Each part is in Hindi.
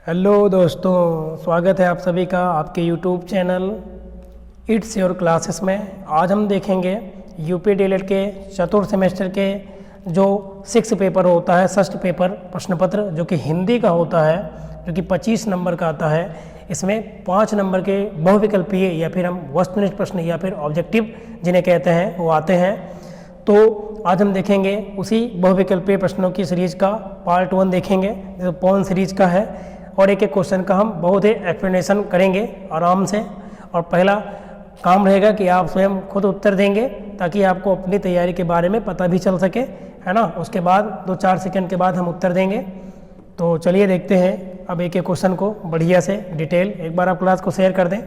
हेलो दोस्तों, स्वागत है आप सभी का आपके YouTube channel it's your classes में। आज हम देखेंगे यूपी डीएलएड के चतुर्थ सेमेस्टर के जो 6 पेपर होता है, षष्ठ पेपर प्रश्न पत्र जो कि हिंदी का होता है, जो कि 25 नंबर का आता है। इसमें 5 नंबर के बहुविकल्पीय या फिर हम वस्तुनिष्ठ प्रश्न या फिर ऑब्जेक्टिव जिन्हें कहते हैं वो आते हैं। तो आज हम देखेंगे उसी बहुविकल्पीय प्रश्नों की सीरीज का पार्ट 1 देखेंगे, जो पॉन सीरीज का है। और एक एक क्वेश्चन का हम बहुत ही एक्सप्लेनेशन करेंगे आराम से। और पहला काम रहेगा कि आप स्वयं खुद उत्तर देंगे ताकि आपको अपनी तैयारी के बारे में पता भी चल सके, है ना। उसके बाद 2-4 सेकंड के बाद हम उत्तर देंगे। तो चलिए देखते हैं अब एक एक क्वेश्चन को बढ़िया से डिटेल। एक बार आप क्लास को शेयर कर दें।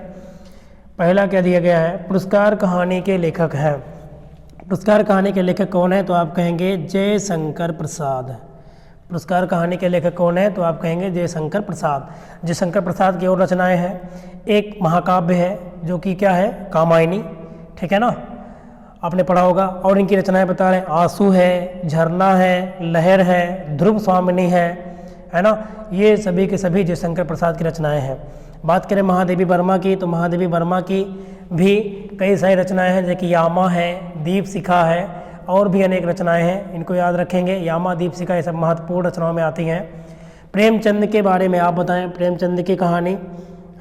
पहला क्या दिया गया है, पुरस्कार कहानी के लेखक हैं। पुरस्कार कहानी के लेखक कौन है, तो आप कहेंगे जयशंकर प्रसाद। पुरस्कार कहानी के लेखक कौन है, तो आप कहेंगे जयशंकर प्रसाद। जयशंकर प्रसाद की और रचनाएं हैं। एक महाकाव्य है जो कि क्या है, कामायनी, ठीक है ना, आपने पढ़ा होगा। और इनकी रचनाएं बता रहे हैं, आंसू है, झरना है, लहर है, ध्रुव स्वामिनी है ना। ये सभी के सभी जयशंकर प्रसाद की रचनाएं हैं। बात करें महादेवी वर्मा की, तो महादेवी वर्मा की भी कई सारी रचनाएं हैं, जैसे कि यामा है, दीप शिखा है, और भी अनेक रचनाएं हैं। इनको याद रखेंगे, यामा, दीप शिखा, ये सब महत्वपूर्ण रचनाओं में आती हैं। प्रेमचंद के बारे में आप बताएं, प्रेमचंद की कहानी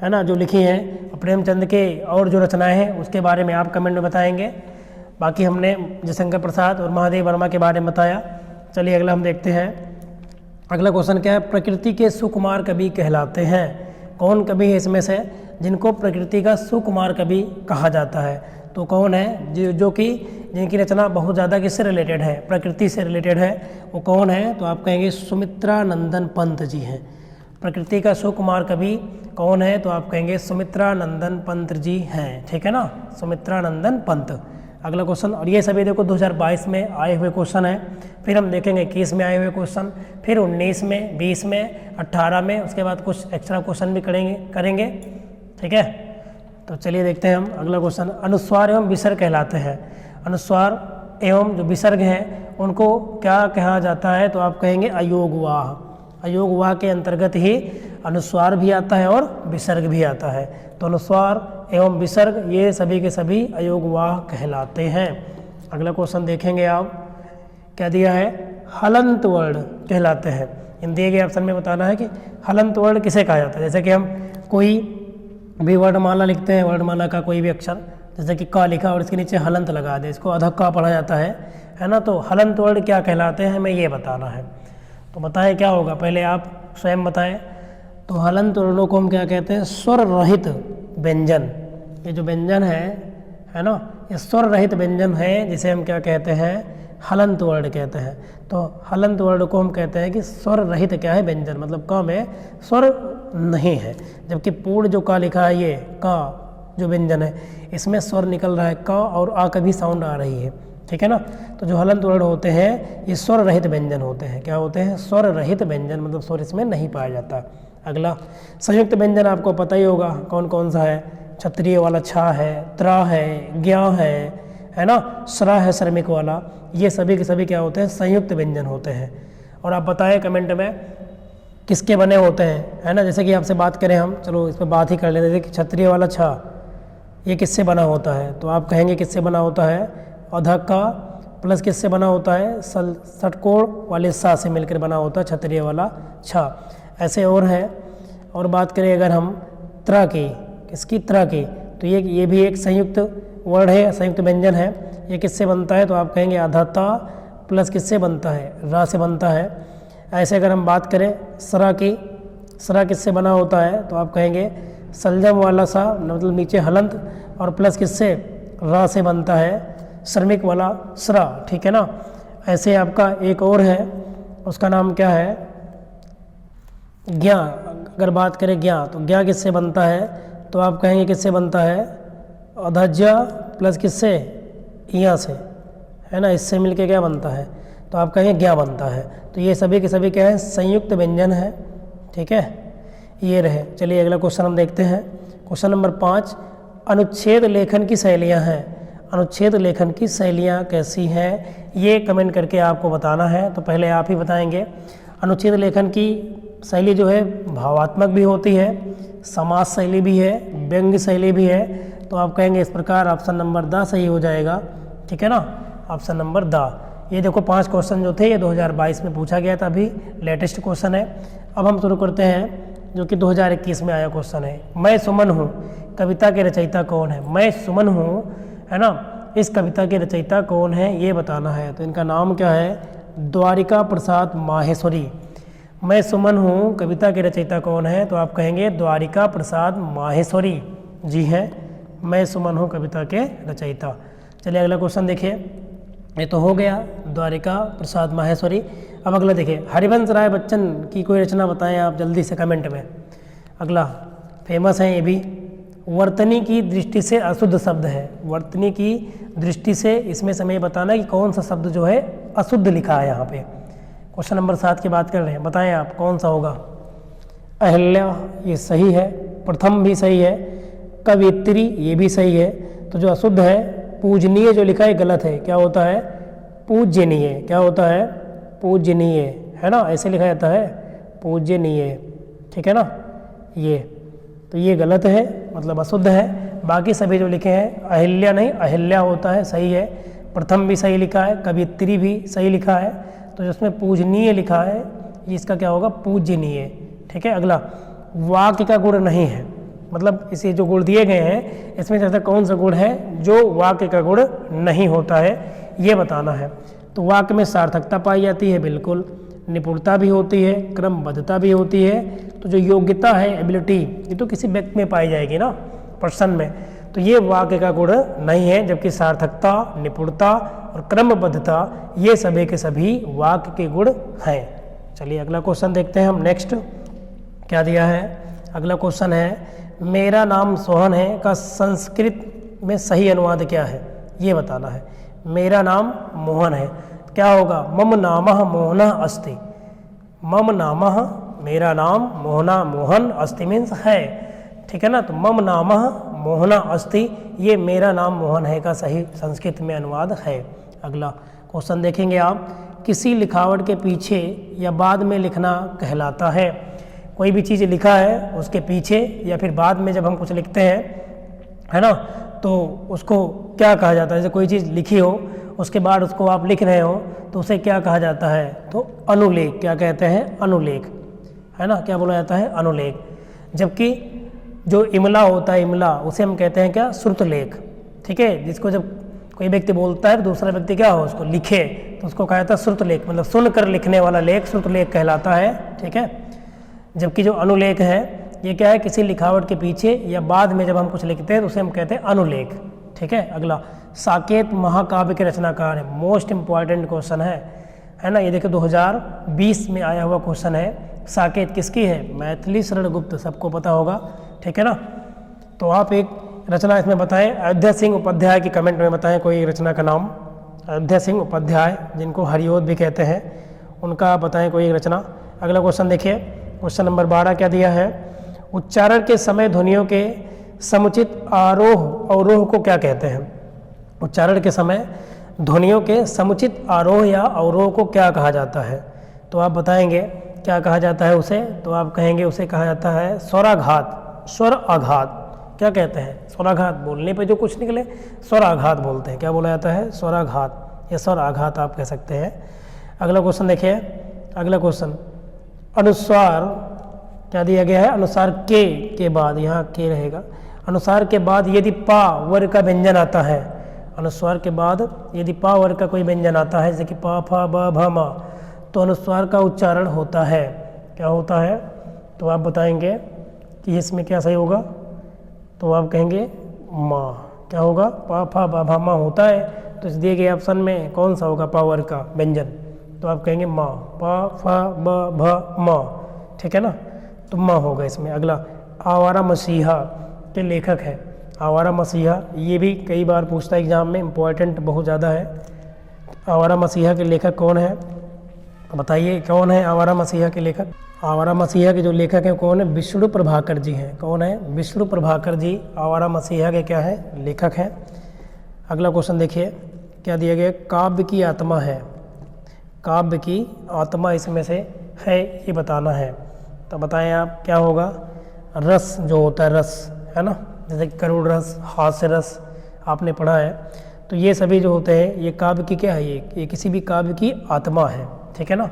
है ना जो लिखी है, प्रेमचंद के और जो रचनाएं हैं उसके बारे में आप कमेंट में बताएंगे। बाकी हमने जयशंकर प्रसाद और महादेवी वर्मा के बारे में बताया। चलिए अगला हम देखते हैं। अगला क्वेश्चन क्या है, प्रकृति के सुकुमार कवि कहलाते हैं। कौन कवि है इसमें से जिनको प्रकृति का सुकुमार कवि कहा जाता है, तो कौन है जो कि जिनकी रचना बहुत ज़्यादा किससे रिलेटेड है, प्रकृति से रिलेटेड है, वो कौन है, तो आप कहेंगे सुमित्रा नंदन पंत जी हैं। प्रकृति का सुकुमार कवि कौन है, तो आप कहेंगे सुमित्रा नंदन पंत जी हैं, ठीक है ना, सुमित्रा नंदन पंत। अगला क्वेश्चन, और ये सभी देखो 2022 में आए हुए क्वेश्चन है। फिर हम देखेंगे 21 में आए हुए क्वेश्चन, फिर 19 में, 20 में, 18 में, उसके बाद कुछ एक्स्ट्रा क्वेश्चन भी करेंगे, ठीक है। तो चलिए देखते हैं हम अगला क्वेश्चन। अनुस्वार एवं विसर्ग कहलाते हैं। अनुस्वार एवं जो विसर्ग हैं उनको क्या कहा जाता है, तो आप कहेंगे अयोगवाह। अयोगवाह के अंतर्गत ही अनुस्वार भी आता है और विसर्ग भी आता है। तो अनुस्वार एवं विसर्ग ये सभी के सभी अयोगवाह कहलाते हैं। अगला क्वेश्चन देखेंगे आप, क्या दिया है, हलंत वर्ण कहलाते हैं। इन दिए गए ऑप्शन में बताना है कि हलंत वर्ण किसे कहा जाता है। जैसे कि हम कोई भी वर्णमाला लिखते हैं, वर्णमाला का कोई भी अक्षर, जैसे कि का लिखा और इसके नीचे हलंत लगा दे, इसको अधक का पढ़ा जाता है ना। तो हलंत वर्ण क्या कहलाते हैं, हमें ये बताना है। तो बताएं क्या होगा, पहले आप स्वयं बताएं। तो हलंत वर्णों को हम क्या कहते हैं, स्वर रहित व्यंजन। ये जो व्यंजन है ना, ये स्वर रहित व्यंजन है, जिसे हम क्या कहते हैं, हलंत वर्ण कहते हैं। तो हलंत वर्ण को हम कहते हैं कि स्वर रहित क्या है, व्यंजन, मतलब क में स्वर नहीं है, जबकि पूर्ण जो का लिखा है, ये का जो व्यंजन है इसमें स्वर निकल रहा है, का और आ का भी साउंड आ रही है, ठीक है ना। तो जो हलंत वर्ण होते हैं ये स्वर रहित व्यंजन होते हैं। क्या होते हैं, स्वर रहित व्यंजन, मतलब स्वर इसमें नहीं पाया जाता। अगला संयुक्त व्यंजन आपको पता ही होगा कौन कौन सा है, क्षत्रिय वाला छा है, त्रा है, ज्ञा है ना, स्रा है श्रमिक वाला। ये सभी के सभी क्या होते हैं, संयुक्त व्यंजन होते हैं। और आप बताएं कमेंट में किसके बने होते हैं, है ना। जैसे कि आपसे बात करें हम, चलो इस पर बात ही कर लेते हैं कि क्षत्रिय वाला छा ये किससे बना होता है, तो आप कहेंगे किससे बना होता है, अधक का प्लस किससे बना होता है, षटकोण वाले सा से मिलकर बना होता है क्षत्रिय वाला छा। ऐसे और है। और बात करें अगर हम त्रा की, किसकी, त्रा की, तो ये भी एक संयुक्त वर्ण है, संयुक्त व्यंजन है। ये किससे बनता है, तो आप कहेंगे अधता प्लस किससे बनता है, रा से बनता है। ऐसे अगर हम बात करें सरा की, सरा किससे बना होता है, तो आप कहेंगे सलजम वाला सा, मतलब नीचे हलंत और प्लस किससे, रा से बनता है, श्रमिक वाला सरा, ठीक है ना। ऐसे आपका एक और है, उसका नाम क्या है, ज्ञा। अगर बात करें ज्ञा, तो ज्ञा किससे बनता है, तो आप कहेंगे किससे बनता है, अधज्या प्लस किससे, इया से, है ना, इससे मिलके क्या बनता है, तो आप कहेंगे ज्ञा बनता है। तो ये सभी के सभी क्या है, संयुक्त व्यंजन है, ठीक है। ये रहे। चलिए अगला क्वेश्चन हम देखते हैं। क्वेश्चन नंबर 5, अनुच्छेद लेखन की शैलियाँ हैं। अनुच्छेद लेखन की शैलियाँ कैसी हैं, ये कमेंट करके आपको बताना है। तो पहले आप ही बताएंगे अनुच्छेद लेखन की शैली जो है भावात्मक भी होती है, समास शैली भी है, व्यंग्य शैली भी है। तो आप कहेंगे इस प्रकार ऑप्शन नंबर द सही हो जाएगा। ठीक है ना, ऑप्शन नंबर द। ये देखो 5 क्वेश्चन जो थे ये 2022 में पूछा गया था, अभी लेटेस्ट क्वेश्चन है। अब हम शुरू करते हैं जो कि 2021 में आया क्वेश्चन है। मैं सुमन हूँ कविता के रचयिता कौन है? मैं सुमन हूँ, है ना, इस कविता के रचयिता कौन है ये बताना है। तो इनका नाम क्या है? द्वारिका प्रसाद माहेश्वरी। मैं सुमन हूँ कविता के रचयिता कौन है? तो आप कहेंगे द्वारिका प्रसाद माहेश्वरी जी हैं। मैं सुमन हूँ कविता के रचयिता। चलिए अगला क्वेश्चन देखिए। ये तो हो गया द्वारिका प्रसाद माहेश्वरी। अब अगला देखिए, हरिवंश राय बच्चन की कोई रचना बताएं आप जल्दी से कमेंट में। अगला फेमस है ये भी। वर्तनी की दृष्टि से अशुद्ध शब्द है। वर्तनी की दृष्टि से इसमें से हमें बताना कि कौन सा शब्द जो है अशुद्ध लिखा है यहाँ पे। क्वेश्चन नंबर 7 की बात कर रहे हैं, बताएं आप कौन सा होगा। अहिल्या ये सही है, प्रथम भी सही है, कवित्री ये भी सही है। तो जो अशुद्ध है पूजनीय जो लिखा है गलत है। क्या होता है? पूजनीय। क्या होता है? पूजनीय, है ना, ऐसे लिखा जाता है पूजनीय। ठीक है ना, ये तो ये गलत है, मतलब अशुद्ध है। बाकी सभी जो लिखे हैं अहिल्या नहीं अहिल्या होता है, सही है। प्रथम भी सही लिखा है, कवित्री भी सही लिखा है। तो जिसमें पूजनीय लिखा है ये इसका क्या होगा? पूजनीय। ठीक है। अगला वाक्य का गुण नहीं है, मतलब इसे जो गुण दिए गए हैं इसमें से ऐसा कौन सा गुण है जो वाक्य का गुण नहीं होता है ये बताना है। तो वाक्य में सार्थकता पाई जाती है, बिल्कुल। निपुणता भी होती है, क्रमबद्धता भी होती है। तो जो योग्यता है, एबिलिटी, ये तो किसी व्यक्ति में पाई जाएगी ना, पर्सन में। तो ये वाक्य का गुण नहीं है, जबकि सार्थकता, निपुणता और क्रमबद्धता ये सभी के सभी वाक्य के गुण हैं। चलिए अगला क्वेश्चन देखते हैं हम। नेक्स्ट क्या दिया है? अगला क्वेश्चन है मेरा नाम सोहन है का संस्कृत में सही अनुवाद क्या है ये बताना है। मेरा नाम मोहन है, क्या होगा? मम नामः मोहनः अस्ति। मम नामः, मेरा नाम, मोहना मोहन, अस्ति मीन्स है। ठीक है ना, तो मम नामः मोहना अस्ति ये मेरा नाम मोहन है का सही संस्कृत में अनुवाद है। अगला क्वेश्चन देखेंगे आप। किसी लिखावट के पीछे या बाद में लिखना कहलाता है। कोई भी चीज़ लिखा है उसके पीछे या फिर बाद में जब हम कुछ लिखते हैं, है ना, तो उसको क्या कहा जाता है? जैसे कोई चीज़ लिखी हो उसके बाद उसको आप लिख रहे हो तो उसे क्या कहा जाता है? तो अनुलेख। क्या कहते हैं? अनुलेख, है ना, क्या बोला जाता है? अनुलेख। जबकि जो इमला होता है, इमला, उसे हम कहते हैं क्या? श्रुतलेख। ठीक है, जिसको जब कोई व्यक्ति बोलता है दूसरा व्यक्ति क्या हो उसको लिखे तो उसको कहा जाता है श्रुतलेख, मतलब सुनकर लिखने वाला लेख श्रुतलेख कहलाता है। ठीक है। जबकि जो अनुलेख है ये क्या है? किसी लिखावट के पीछे या बाद में जब हम कुछ लिखते हैं तो उसे हम कहते हैं अनुलेख। ठीक है। अगला साकेत महाकाव्य के रचनाकार है। मोस्ट इम्पॉर्टेंट क्वेश्चन है ना, ये देखो 2020 में आया हुआ क्वेश्चन है। साकेत किसकी है? मैथिली शरण गुप्त, सबको पता होगा। ठीक है ना, तो आप एक रचना इसमें बताएं। अयोध्या सिंह उपाध्याय की कमेंट में बताएं कोई एक रचना का नाम। अयोध्या सिंह उपाध्याय जिनको हरिओद भी कहते हैं, उनका बताएं कोई एक रचना। अगला क्वेश्चन देखिए, क्वेश्चन नंबर 12 क्या दिया है? उच्चारण के समय ध्वनियों के समुचित आरोह अवरोह को क्या कहते हैं? उच्चारण के समय ध्वनियों के समुचित आरोह या अवरोह को क्या कहा जाता है? तो आप बताएंगे क्या कहा जाता है उसे। तो आप कहेंगे उसे कहा जाता है स्वराघात, स्वर आघात। क्या कहते हैं? स्वराघात। बोलने पे जो कुछ निकले स्वराघात बोलते हैं। क्या बोला जाता है? स्वराघात या स्वर आघात आप कह सकते हैं। अगला क्वेश्चन देखिए। अगला क्वेश्चन अनुस्वार क्या दिया गया है? अनुसार के बाद, यहाँ के रहेगा। अनुसार के बाद यदि पा वर्ग का व्यंजन आता है, अनुस्वार के बाद यदि पा वर्ग का कोई व्यंजन आता है, जैसे कि पा फा ब भ म, तो अनुस्वार का उच्चारण होता है। क्या होता है? तो आप बताएंगे कि इसमें क्या सही होगा। तो आप कहेंगे माँ। क्या होगा? पा फा ब भ म होता है, तो इस दिए गए ऑप्शन में कौन सा होगा पा वर्ग का व्यंजन? तो आप कहेंगे माँ, पा फा ब भ म। ठीक है ना, तो माँ होगा इसमें। अगला आवारा मसीहा के लेखक है। आवारा मसीहा ये भी कई बार पूछता है एग्जाम में, इम्पोर्टेंट बहुत ज़्यादा है। आवारा मसीहा के लेखक कौन है? बताइए कौन है आवारा मसीहा के लेखक? आवारा मसीहा के जो लेखक हैं कौन है? विष्णु प्रभाकर जी हैं। कौन है? विष्णु प्रभाकर जी आवारा मसीहा के क्या है? लेखक हैं। अगला क्वेश्चन देखिए क्या दिया गया? काव्य की आत्मा है। काव्य की आत्मा इसमें से है ये बताना है। तो बताएं आप क्या होगा। रस जो होता है रस, है ना, जैसे करुण रस, हास्य रस आपने पढ़ा है। तो ये सभी जो होते हैं ये काव्य की क्या है, ये किसी भी काव्य की आत्मा है। ठीक है ना,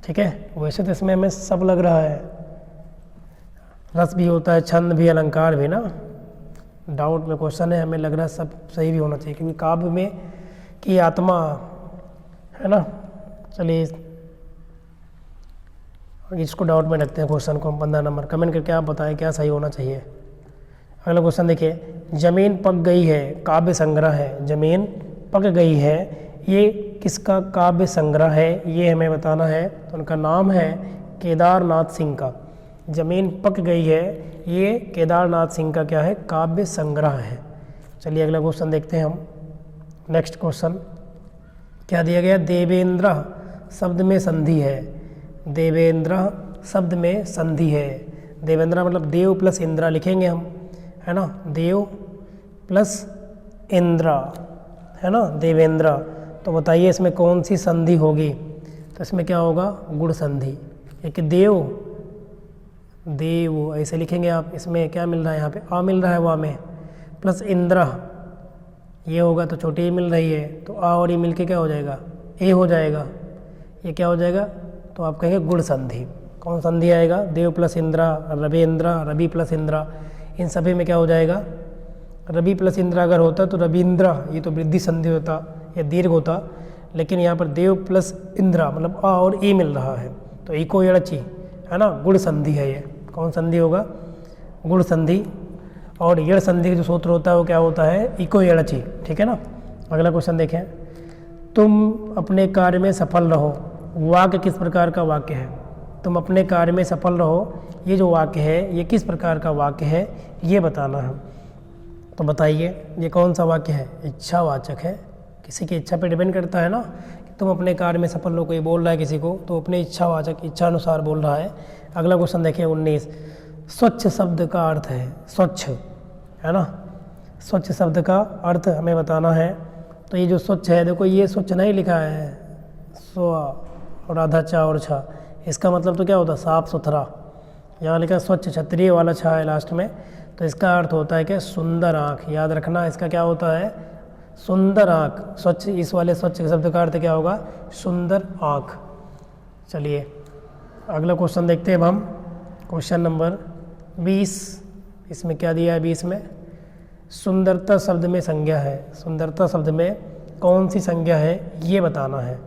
ठीक है। वैसे तो इसमें हमें सब लग रहा है, रस भी होता है, छंद भी, अलंकार भी ना। डाउट में क्वेश्चन है, हमें लग रहा है सब सही भी होना चाहिए क्योंकि काव्य में की आत्मा है ना। चलिए इसको डाउट में रखते हैं क्वेश्चन को हम। 15 नंबर कमेंट करके आप बताएं क्या सही होना चाहिए। अगला क्वेश्चन देखिए, जमीन पक गई है काव्य संग्रह है। जमीन पक गई है ये किसका काव्य संग्रह है, ये हमें बताना है। तो उनका नाम है केदारनाथ सिंह का। जमीन पक गई है ये केदारनाथ सिंह का क्या है, काव्य संग्रह है। चलिए अगला क्वेश्चन देखते हैं हम। नेक्स्ट क्वेश्चन क्या दिया गया, देवेंद्र शब्द में संधि है। देवेंद्र शब्द में संधि है। देवेंद्र मतलब देव प्लस इंद्रा लिखेंगे हम, है ना, देव प्लस इंद्रा, है ना, देवेंद्र। तो बताइए इसमें कौन सी संधि होगी। तो इसमें क्या होगा, गुण संधि। एक देव, देव ऐसे लिखेंगे आप। इसमें क्या मिल रहा है, यहाँ पे आ मिल रहा है वा में, प्लस इंद्रा ये होगा तो छोटी ही मिल रही है, तो आ और ये मिलके क्या हो जाएगा, ए हो जाएगा। ये क्या हो जाएगा, तो आप कहेंगे गुण संधि। कौन संधि आएगा, देव प्लस इंद्रा, रविंद्रा, रवि प्लस इंद्रा, इन सभी में क्या हो जाएगा, रवि प्लस इंद्रा अगर होता तो रविंद्रा, ये तो वृद्धि संधि होता या दीर्घ होता। लेकिन यहाँ पर देव प्लस इंद्रा मतलब आ और ए मिल रहा है, तो इको एड़ची, है ना, गुण संधि है ये। कौन संधि होगा, गुण संधि। और यड़ संधि का जो सूत्र होता है वो क्या होता है, इको एड़ची। ठीक है ना। अगला क्वेश्चन देखें, तुम अपने कार्य में सफल रहो। वाक्य किस प्रकार का वाक्य है, तुम अपने कार्य में सफल रहो, ये जो वाक्य है ये किस प्रकार का वाक्य है, ये बताना है। तो बताइए ये कौन सा वाक्य है, इच्छावाचक है। किसी की इच्छा पे डिपेंड करता है ना, कि तुम अपने कार्य में सफल हो, कोई बोल रहा है किसी को तो अपने इच्छावाचक, इच्छा अनुसार बोल रहा है। अगला क्वेश्चन देखिए 19, स्वच्छ शब्द का अर्थ है। स्वच्छ, है ना, स्वच्छ शब्द का अर्थ हमें बताना है। तो ये जो स्वच्छ है, देखो ये स्वच्छ नहीं लिखा है, स्व और आधा चा और छा, इसका मतलब तो क्या होता है, साफ सुथरा। यहाँ लिखा स्वच्छ, क्षत्रिय वाला छा है लास्ट में, तो इसका अर्थ होता है कि सुंदर आँख। याद रखना इसका क्या होता है, सुंदर आँख। स्वच्छ, इस वाले स्वच्छ शब्द का अर्थ क्या होगा, सुंदर आँख। चलिए अगला क्वेश्चन देखते हैं अब हम। क्वेश्चन नंबर 20, इसमें क्या दिया है 20 में, सुंदरता शब्द में संज्ञा है। सुंदरता शब्द में कौन सी संज्ञा है ये बताना है।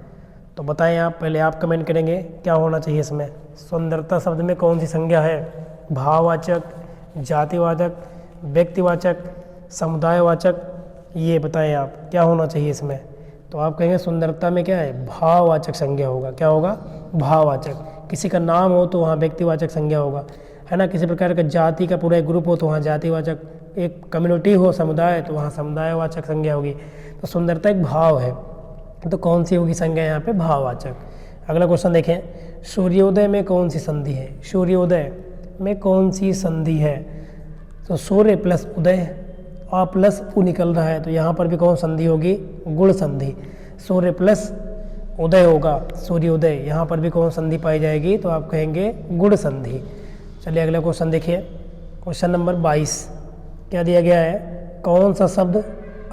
तो बताएं आप, पहले आप कमेंट करेंगे क्या होना चाहिए इसमें। सुंदरता शब्द में कौन सी संज्ञा है, भाववाचक, जातिवाचक, व्यक्तिवाचक, समुदायवाचक, ये बताएं आप क्या होना चाहिए इसमें। तो आप कहेंगे सुंदरता में क्या है, भाववाचक संज्ञा होगा। क्या होगा, भाववाचक। किसी का नाम हो तो वहाँ व्यक्तिवाचक संज्ञा होगा, है ना। किसी प्रकार का जाति का पूरा एक ग्रुप हो तो वहाँ जातिवाचक, एक कम्युनिटी हो, समुदाय, तो वहाँ समुदायवाचक संज्ञा होगी। तो सुंदरता एक भाव है, तो कौन सी होगी संज्ञा यहाँ पे, भाववाचक। अगला क्वेश्चन देखें, सूर्योदय में कौन सी संधि है। सूर्योदय में कौन सी संधि है, तो सूर्य प्लस उदय, आ प्लस उ निकल रहा है, तो यहाँ पर भी कौन संधि होगी, गुण संधि। सूर्य प्लस उदय होगा, सूर्योदय, यहाँ पर भी कौन संधि पाई जाएगी, तो आप कहेंगे गुण संधि। चलिए अगला क्वेश्चन देखिए, क्वेश्चन नंबर 22 क्या दिया गया है, कौन सा शब्द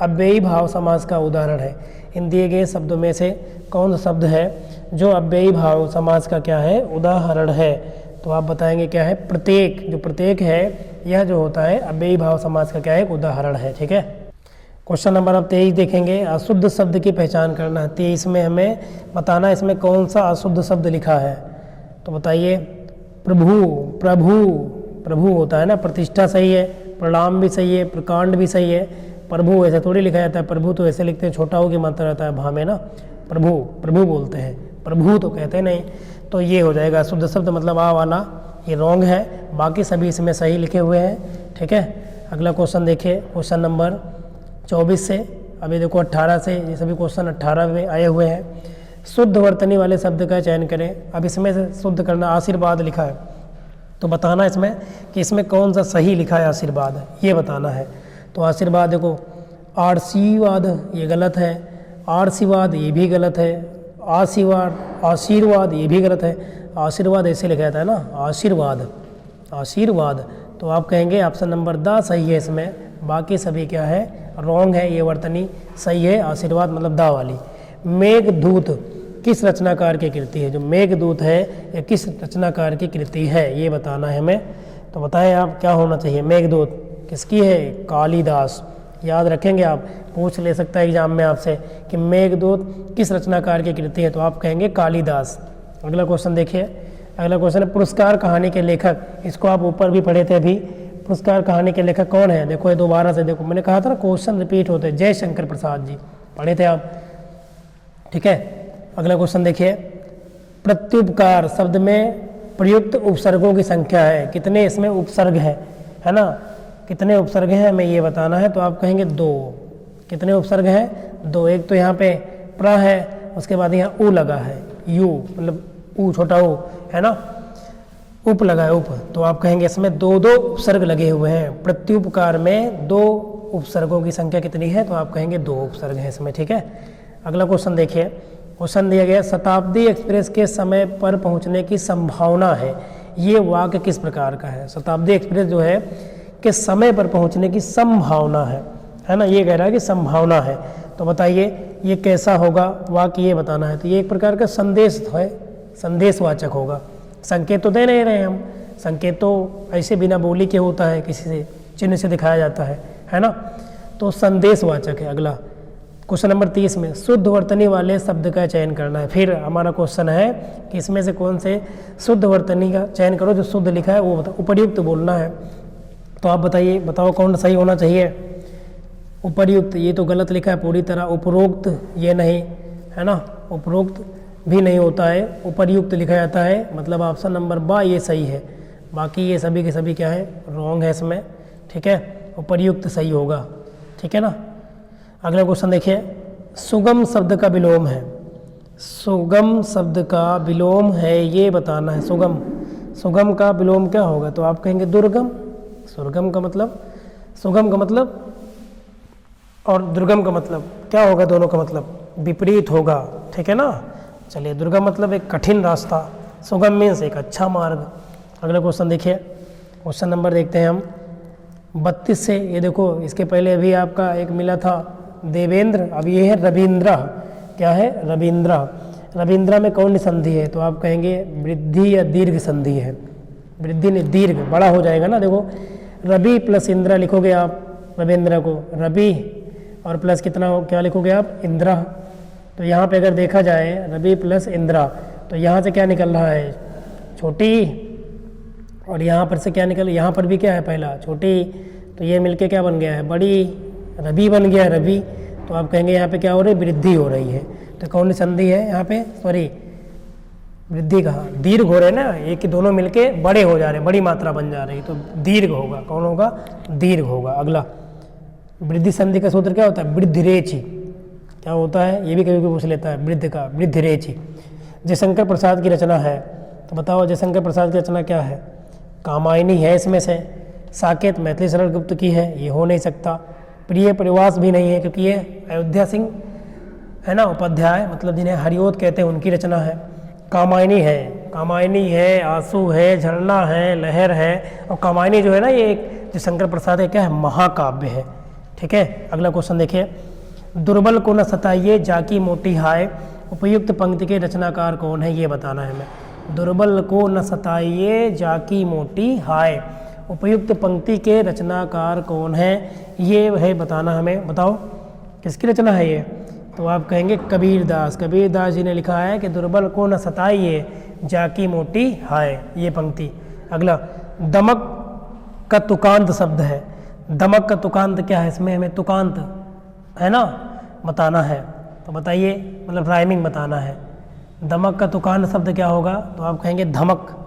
अव्ययी भाव समास का उदाहरण है। इन दिए गए शब्दों में से कौन सा शब्द है जो अव्ययी भाव समास का क्या है, उदाहरण है। तो आप बताएंगे क्या है, प्रत्येक। जो प्रत्येक है यह जो होता है अव्ययी भाव समास का क्या है, एक उदाहरण है। ठीक है। क्वेश्चन नंबर अब 23 देखेंगे, अशुद्ध शब्द की पहचान करना है। 23 में हमें बताना है इसमें कौन सा अशुद्ध शब्द लिखा है। तो बताइए, प्रभु, प्रभु, प्रभु होता है ना, प्रतिष्ठा सही है, प्रणाम भी सही है, प्रकांड भी सही है। प्रभु ऐसे थोड़ी लिखा जाता है, प्रभु तो ऐसे लिखते हैं, छोटा हो की मात्रा रहता है भा में ना, प्रभु, प्रभु बोलते हैं, प्रभु तो कहते नहीं। तो ये हो जाएगा अशुद्ध शब्द, मतलब आ वाला ये रॉन्ग है, बाकी सभी इसमें सही लिखे हुए हैं। ठीक है। अगला क्वेश्चन देखिए, क्वेश्चन नंबर 24 से, अभी देखो 18 से, ये सभी क्वेश्चन 18 में आए हुए हैं। शुद्ध वर्तनी वाले शब्द का चयन करें। अब इसमें से शुद्ध करना, आशीर्वाद लिखा है, तो बताना इसमें कि इसमें कौन सा सही लिखा है आशीर्वाद, ये बताना है। तो आशीर्वाद देखो, आशीर्वाद ये गलत है, आशीर्वाद ये भी गलत है, आशीर्वाद, आशीर्वाद ये भी गलत है, आशीर्वाद ऐसे लिखा जाता है ना, आशीर्वाद, आशीर्वाद। तो आप कहेंगे ऑप्शन नंबर द सही है इसमें, बाकी सभी क्या है, रॉन्ग है। ये वर्तनी सही है, आशीर्वाद मतलब दा वाली। मेघदूत किस रचनाकार की कृति है? जो मेघदूत है ये किस रचनाकार की कृति है, ये बताना है हमें। तो बताएं आप क्या होना चाहिए। मेघदूत किसकी है? कालिदास। याद रखेंगे आप, पूछ ले सकता है एग्जाम में आपसे कि मेघदूत किस रचनाकार की कृति है, तो आप कहेंगे कालिदास। अगला क्वेश्चन देखिए, अगला क्वेश्चन है पुरस्कार कहानी के लेखक। इसको आप ऊपर भी पढ़े थे अभी। पुरस्कार कहानी के लेखक कौन है? देखो ये दोबारा से देखो, मैंने कहा था ना क्वेश्चन रिपीट होते हैं। जयशंकर प्रसाद जी, पढ़े थे आप, ठीक है। अगला क्वेश्चन देखिए, प्रत्युपकार शब्द में प्रयुक्त उपसर्गों की संख्या है, कितने इसमें उपसर्ग है ना, कितने उपसर्ग हैं हमें ये बताना है। तो आप कहेंगे 2। कितने उपसर्ग हैं? 2। एक तो यहाँ पे प्र है, उसके बाद यहाँ उ लगा है, यू मतलब ऊ छोटा ऊ है ना, उप लगा है, उप। तो आप कहेंगे इसमें 2 उपसर्ग लगे हुए हैं। प्रत्युपकार में 2 उपसर्गों की संख्या कितनी है? तो आप कहेंगे 2 उपसर्ग हैं इसमें, ठीक है। अगला क्वेश्चन देखिए, क्वेश्चन दिया गया शताब्दी एक्सप्रेस के समय पर पहुंचने की संभावना है, ये वाक्य किस प्रकार का है? शताब्दी एक्सप्रेस जो है कि समय पर पहुंचने की संभावना है ना, ये कह रहा है कि संभावना है। तो बताइए ये कैसा होगा वाक्य, ये बताना है। तो ये एक प्रकार का संदेश है, संदेशवाचक होगा। संकेत तो दे नहीं रहे हम, संकेत तो ऐसे बिना बोली के होता है, किसी से चिन्ह से दिखाया जाता है ना। तो संदेशवाचक है। अगला क्वेश्चन नंबर 30 में शुद्ध वर्तनी वाले शब्द का चयन करना है। फिर हमारा क्वेश्चन है कि इसमें से कौन से शुद्ध वर्तनी का चयन करो, जो शुद्ध लिखा है वो बताओ, उपर्युक्त बोलना है। तो आप बताइए, बताओ कौन सही होना चाहिए? उपर्युक्त, ये तो गलत लिखा है पूरी तरह। उपरोक्त ये नहीं है ना, उपरोक्त भी नहीं होता है, उपर्युक्त लिखा जाता है, मतलब ऑप्शन नंबर बा ये सही है। बाकी ये सभी के सभी क्या है, रॉन्ग है इसमें, ठीक है। उपर्युक्त सही होगा, ठीक है ना। अगला क्वेश्चन देखिए, सुगम शब्द का विलोम है। सुगम शब्द का विलोम है, ये बताना है। सुगम, सुगम का विलोम क्या होगा? तो आप कहेंगे दुर्गम। सुगम का मतलब, सुगम का मतलब और दुर्गम का मतलब क्या होगा? दोनों का मतलब विपरीत होगा, ठीक है ना। चलिए, दुर्गम मतलब एक कठिन रास्ता, सुगम मीन्स एक अच्छा मार्ग। अगला क्वेश्चन देखिए, क्वेश्चन नंबर देखते हैं हम 32 से। ये देखो, इसके पहले अभी आपका एक मिला था देवेंद्र, अब ये है रविंद्र। क्या है? रविंद्र। रविंद्र में कौन संधि है? तो आप कहेंगे वृद्धि या दीर्घ संधि है। वृद्धि ने दीर्घ बड़ा हो जाएगा ना। देखो रवि प्लस इंद्रा लिखोगे आप रविंद्र को, रवि और प्लस कितना हो, क्या लिखोगे आप? इंद्रा। तो यहाँ पे अगर देखा जाए रवि प्लस इंद्रा, तो यहाँ से क्या निकल रहा है? छोटी। और यहाँ पर से क्या निकल, यहाँ पर भी क्या है? पहला छोटी। तो ये मिलके क्या बन गया है? बड़ी। रवि बन गया रवि। तो आप कहेंगे यहाँ पे क्या हो रही है? वृद्धि हो रही है। तो कौन सी संधि है यहाँ पे? सॉरी, वृद्धि कहा, दीर्घ हो रहे हैं ना, एक दोनों मिलके बड़े हो जा रहे हैं, बड़ी मात्रा बन जा रही है, तो दीर्घ होगा। कौन होगा? दीर्घ होगा। अगला, वृद्धि संधि का सूत्र क्या होता है? वृद्धिरेचि। क्या होता है? ये भी कभी पूछ लेता है, वृद्ध का, वृद्धिरेचि। जयशंकर प्रसाद की रचना है, तो बताओ जयशंकर प्रसाद की रचना क्या है? कामायनी है इसमें से। साकेत मैथिली शरण गुप्त की है, ये हो नहीं सकता। प्रिय परिवास भी नहीं है, क्योंकि ये अयोध्या सिंह है ना उपाध्याय, मतलब जिन्हें हरिओत कहते हैं, उनकी रचना है। कामायनी है, कामायनी है, आंसू है, झरना है, लहर है। और कामायनी जो है ना, ये एक जयशंकर प्रसाद है, क्या है? महाकाव्य है, ठीक है। अगला क्वेश्चन देखिए, दुर्बल को न सताइए जाकी मोटी हाय, उपयुक्त पंक्ति के रचनाकार कौन है? ये बताना है हमें। दुर्बल को न सताइए जाकी मोटी हाय, उपयुक्त पंक्ति के रचनाकार कौन है? ये है बताना हमें। बताओ किसकी रचना है ये? तो आप कहेंगे कबीरदास। कबीरदास जी ने लिखा है कि दुर्बल को न सताइए जाकी मोटी हाय, ये पंक्ति। अगला, दमक का तुकांत शब्द है। दमक का तुकांत क्या है? इसमें हमें तुकांत है ना बताना है, तो बताइए, मतलब राइमिंग बताना है। दमक का तुकांत शब्द क्या होगा? तो आप कहेंगे धमक।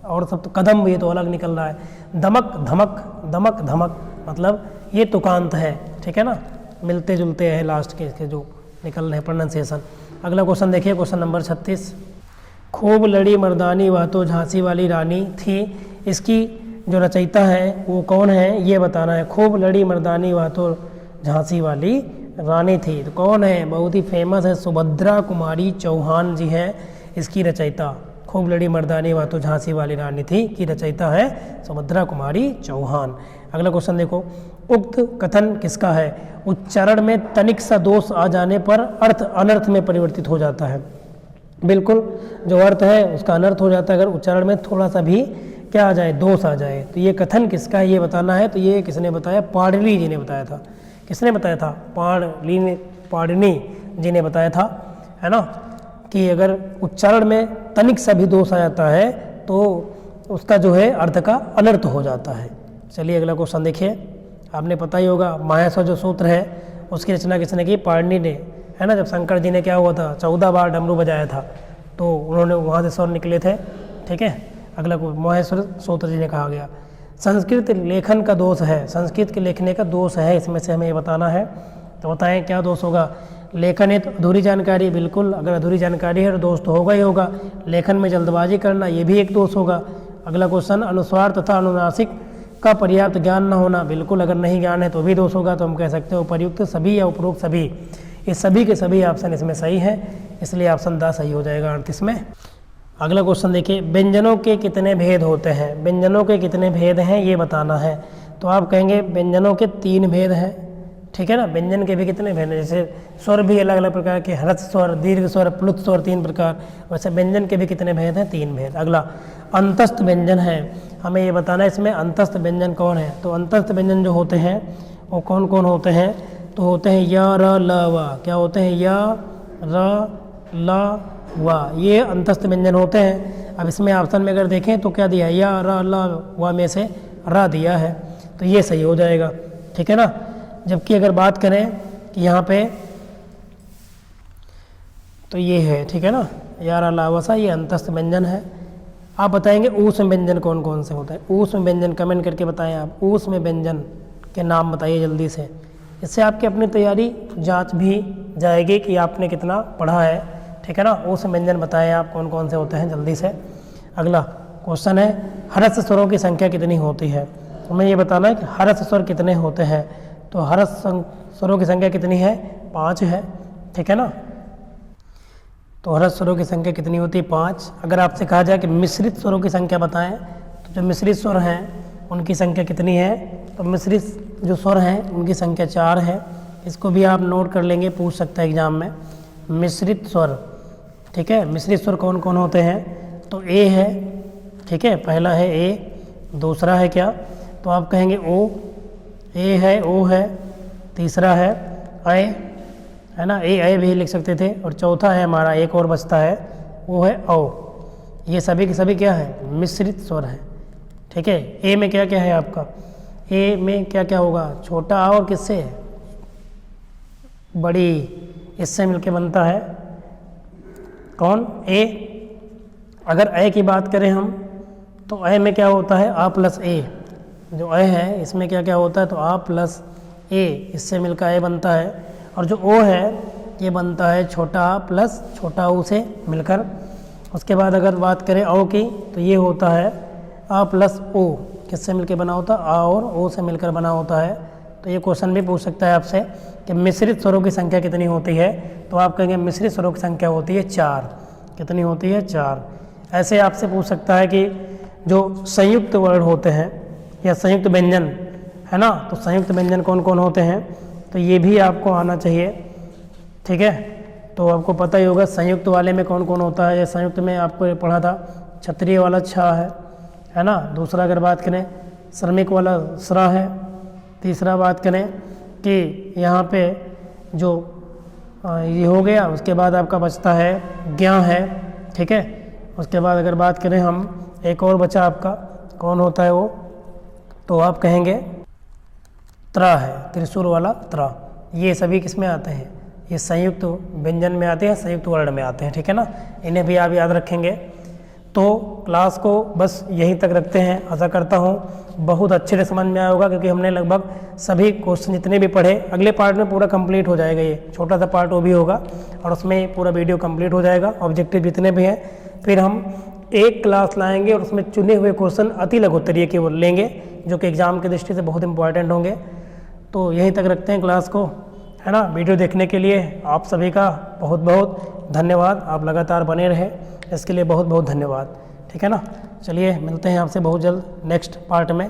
और सब तो कदम, ये तो अलग निकल रहा है। दमक धमक, दमक धमक, मतलब ये तुकांत है, ठीक है ना, मिलते जुलते हैं लास्ट के इसके जो निकल रहे हैं प्रोनाउंसिएशन। अगला क्वेश्चन देखिए, क्वेश्चन नंबर 36। खूब लड़ी मर्दानी वह तो झांसी वाली रानी थी, इसकी जो रचयिता है वो कौन है? ये बताना है। खूब लड़ी मर्दानी वह तो झांसी वाली रानी थी, तो कौन है? बहुत ही फेमस है, सुभद्रा कुमारी चौहान जी हैं इसकी रचयिता, खूब लड़ी मर्दानी वह तो झांसी वाली रानी थी की रचयिता है सुभद्रा कुमारी चौहान। अगला क्वेश्चन देखो, उक्त कथन किसका है? उच्चारण में तनिक सा दोष आ जाने पर अर्थ अनर्थ में परिवर्तित हो जाता है। बिल्कुल, जो अर्थ है उसका अनर्थ हो जाता है अगर उच्चारण में थोड़ा सा भी क्या आ जाए, दोष आ जाए। तो ये कथन किसका है ये बताना है। तो ये किसने बताया? पाणिनि जी ने बताया था। किसने बताया था? पाणिनि जी ने बताया था, है ना, कि अगर उच्चारण में तनिक सा भी दोष आ जाता है तो उसका जो है अर्थ का अनर्थ हो जाता है। चलिए अगला क्वेश्चन देखिए। आपने पता ही होगा माहेश्वर जो सूत्र है उसकी रचना किसने की? पाणिनि ने, है ना। जब शंकर जी ने क्या हुआ था, 14 बार डमरू बजाया था तो उन्होंने वहाँ से स्वर निकले थे। ठीक है, अगला को माहेश्वर सूत्र जी ने कहा गया। संस्कृत लेखन का दोष है, संस्कृत के लिखने का दोष है, इसमें से हमें ये बताना है। तो बताएं क्या दोष होगा? लेखन है तो अधूरी जानकारी, बिल्कुल, अगर अधूरी जानकारी है तो दोष तो होगा ही होगा। लेखन में जल्दबाजी करना ये भी एक दोष होगा। अगला क्वेश्चन, अनुस्वार तथा अनुनासिक का पर्याप्त ज्ञान न होना, बिल्कुल, अगर नहीं ज्ञान है तो भी दोष होगा। तो हम कह सकते हैं उपर्युक्त सभी या उपरोक्त सभी, ये सभी के सभी ऑप्शन इसमें सही है, इसलिए ऑप्शन 10 सही हो जाएगा 38 में। अगला क्वेश्चन देखिए, व्यंजनों के कितने भेद होते हैं? व्यंजनों के कितने भेद हैं ये बताना है। तो आप कहेंगे व्यंजनों के 3 भेद हैं। ठीक है ना, व्यंजन के भी कितने भेद हैं? जैसे स्वर भी अलग अलग प्रकार के, ह्रस्व स्वर, दीर्घ स्वर, प्लुत स्वर 3 प्रकार, वैसे व्यंजन के भी कितने भेद हैं? 3 भेद। अगला अंतस्थ व्यंजन है, हमें ये बताना है इसमें अंतस्थ व्यंजन कौन है। तो अंतस्थ व्यंजन जो होते हैं वो कौन कौन होते हैं? तो होते हैं य, र, ल, व। क्या होते हैं? य, र, ल, व, ये अंतस्थ व्यंजन होते हैं। अब इसमें ऑप्शन में अगर देखें तो क्या दिया है? य, र, ल, व में से र दिया है, तो ये सही हो जाएगा। ठीक है ना। जबकि अगर बात करें कि यहाँ पे तो ये है, ठीक है ना, या, र, ल, व, सा, ये अंतस्थ व्यंजन है। आप बताएंगे ऊष्म व्यंजन कौन कौन से होते हैं? ऊष्म व्यंजन कमेंट करके बताएं आप, ऊष्म व्यंजन के नाम बताइए जल्दी से। इससे आपकी अपनी तैयारी जांच भी जाएगी कि आपने कितना पढ़ा है। ठीक है ना। ऊष्म व्यंजन बताएं आप कौन कौन से होते हैं जल्दी से। अगला क्वेश्चन है, ह्रस्व स्वरों की संख्या कितनी होती है? हमें ये बताना है कि ह्रस्व स्वर कितने होते हैं। तो ह्रस्व स्वरों की संख्या कितनी है? 5 है। ठीक है ना। तो ह्रस्व स्वरों की संख्या कितनी होती है? 5। अगर आपसे कहा जाए कि मिश्रित स्वरों की संख्या बताएं, तो जो मिश्रित स्वर हैं उनकी संख्या कितनी है? तो मिश्रित जो स्वर हैं उनकी संख्या 4 है। इसको भी आप नोट कर लेंगे, पूछ सकता है एग्जाम में। मिश्रित स्वर, ठीक है, मिश्रित स्वर कौन कौन होते हैं? तो ए है, ठीक है, पहला है ए, दूसरा है क्या? तो आप कहेंगे ओ, ए है, ओ है, तीसरा है अय, है ना, ए अय भी लिख सकते थे, और चौथा है हमारा एक और बचता है वो है औ। ये सभी के सभी क्या है? मिश्रित स्वर है। ठीक है। ए में क्या क्या है आपका? ए में क्या क्या होगा? छोटा आ और किससे? बड़ी, इससे मिलके बनता है कौन? ए। अगर ए की बात करें हम तो ए में क्या होता है? आ प्लस ए। जो ए है इसमें क्या क्या होता है? तो आ प्लस ए, इससे मिलकर ए बनता है। और जो ओ है ये बनता है छोटा आ प्लस छोटा ऊ से मिलकर। उसके बाद अगर बात करें औ की तो ये होता है आ प्लस ओ, किससे मिलकर बना होता है? आ और ओ से मिलकर बना होता है। तो ये क्वेश्चन भी पूछ सकता है आपसे कि मिश्रित स्वरों की संख्या कितनी होती है? तो आप कहेंगे मिश्रित स्वरों की संख्या होती है 4। कितनी होती है? 4। ऐसे आपसे पूछ सकता है कि जो संयुक्त वर्ण होते हैं या संयुक्त व्यंजन, है ना, तो संयुक्त व्यंजन कौन कौन होते हैं? तो ये भी आपको आना चाहिए। ठीक है। तो आपको पता ही होगा संयुक्त वाले में कौन कौन होता है। संयुक्त में आपको पढ़ा था क्षत्रिय वाला छा है ना। दूसरा अगर बात करें श्रमिक वाला स्रा है। तीसरा बात करें कि यहाँ पे जो ये हो गया, उसके बाद आपका बचता है ज्ञा है। ठीक है। उसके बाद अगर बात करें हम, एक और बचा आपका, कौन होता है वो? तो आप कहेंगे त्रा है, त्रिशूल वाला त्रा। ये सभी किस में आते हैं? ये संयुक्त व्यंजन में आते हैं, संयुक्त वर्ण में आते हैं। ठीक है ना। इन्हें भी आप याद रखेंगे। तो क्लास को बस यहीं तक रखते हैं। आशा करता हूँ बहुत अच्छे से समझ में आया होगा, क्योंकि हमने लगभग सभी क्वेश्चन जितने भी पढ़े, अगले पार्ट में पूरा कंप्लीट हो जाएगा। ये छोटा सा पार्ट वो भी होगा और उसमें पूरा वीडियो कंप्लीट हो जाएगा। ऑब्जेक्टिव जितने भी हैं, फिर हम एक क्लास लाएंगे और उसमें चुने हुए क्वेश्चन अति लघुत्तरीय के वो लेंगे, जो कि एग्जाम की दृष्टि से बहुत इंपॉर्टेंट होंगे। तो यहीं तक रखते हैं क्लास को, है ना। वीडियो देखने के लिए आप सभी का बहुत बहुत धन्यवाद। आप लगातार बने रहे इसके लिए बहुत बहुत धन्यवाद। ठीक है ना, चलिए मिलते हैं आपसे बहुत जल्द नेक्स्ट पार्ट में।